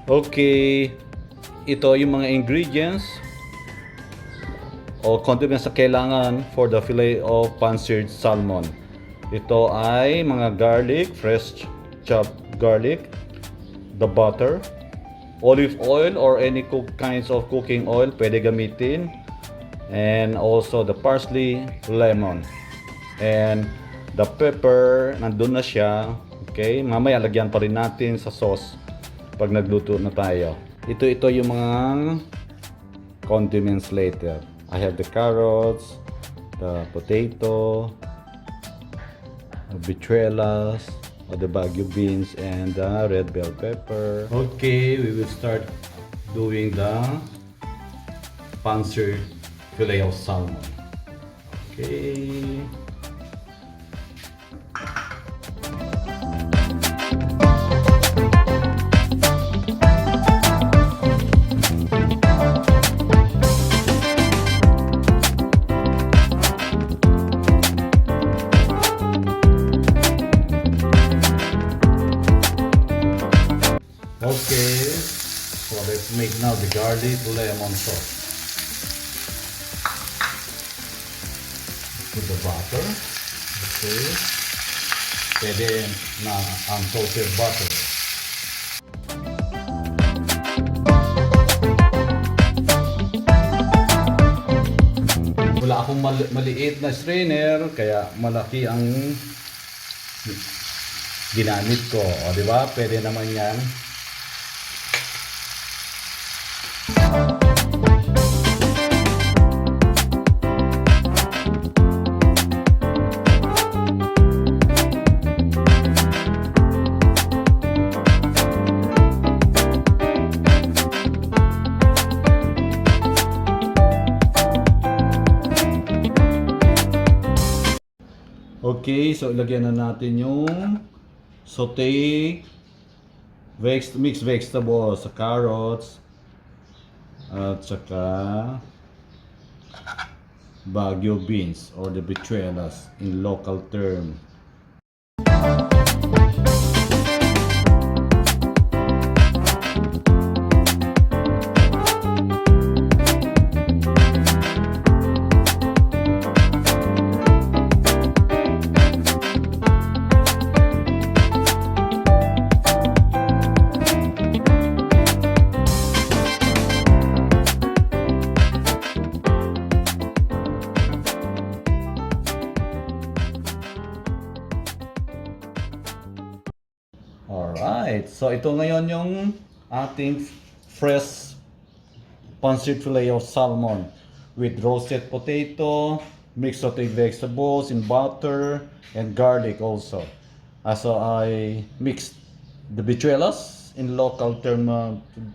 Okay, ito yung mga ingredients o condiments na kailangan for the fillet of pan-seared salmon. Ito ay mga garlic, fresh chopped garlic, the butter, olive oil or any kinds of cooking oil pwede gamitin, and also the parsley, lemon, and the pepper nandun na siya. Okay, mamaya lagyan pa rin natin sa sauce pag nagluto na tayo. Ito yung mga condiments later. I have the carrots, the potato, the betrayals, or the bagu beans, and the red bell pepper. Okay, we will start doing the pan-seared fillet of salmon. Okay. Okay, so let's make now the garlic lemon sauce. Put the butter. Okay. Pwede na unsalted butter. Wala akong maliit na strainer, kaya malaki ang ginamit ko. O, di ba? Pwede naman yan. Okay, so ilagyan na natin yung saute mixed vegetables, sa carrots at saka bagu beans or the betrayals in local term. Alright, so ito ngayon yung ating fresh pan-seared fillet of salmon with roasted potato, mixed sauteed vegetables in butter, and garlic also. So I mixed the betrayals in local term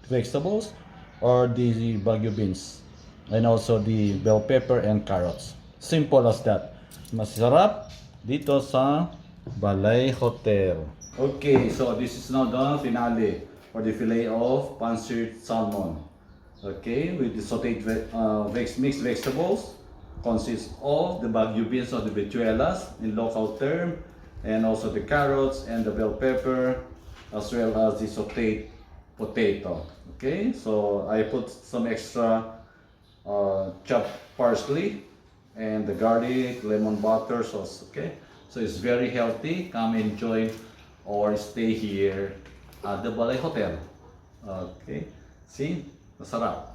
vegetables or the bagu beans, and also the bell pepper and carrots. Simple as that. Masarap dito sa Balay Hotel. Okay, so this is now the finale for the fillet of pan-seared salmon. Okay, with the sauteed mixed vegetables, consists of the bagu beans or the betrayals in local term, and also the carrots and the bell pepper, as well as the sauteed potato. Okay, so I put some extra chopped parsley and the garlic, lemon butter sauce. Okay, so it's very healthy. Come enjoy or stay here at the Balay Hotel. Okay, see, masarap.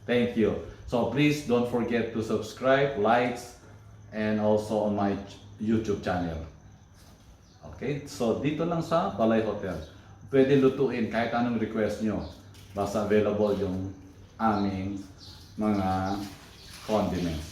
Thank you. So please don't forget to subscribe, likes, and also on my YouTube channel. Okay, so dito lang sa Balay Hotel. Pwede lutuin kahit anong request nyo. Basta available yung aming mga condiments.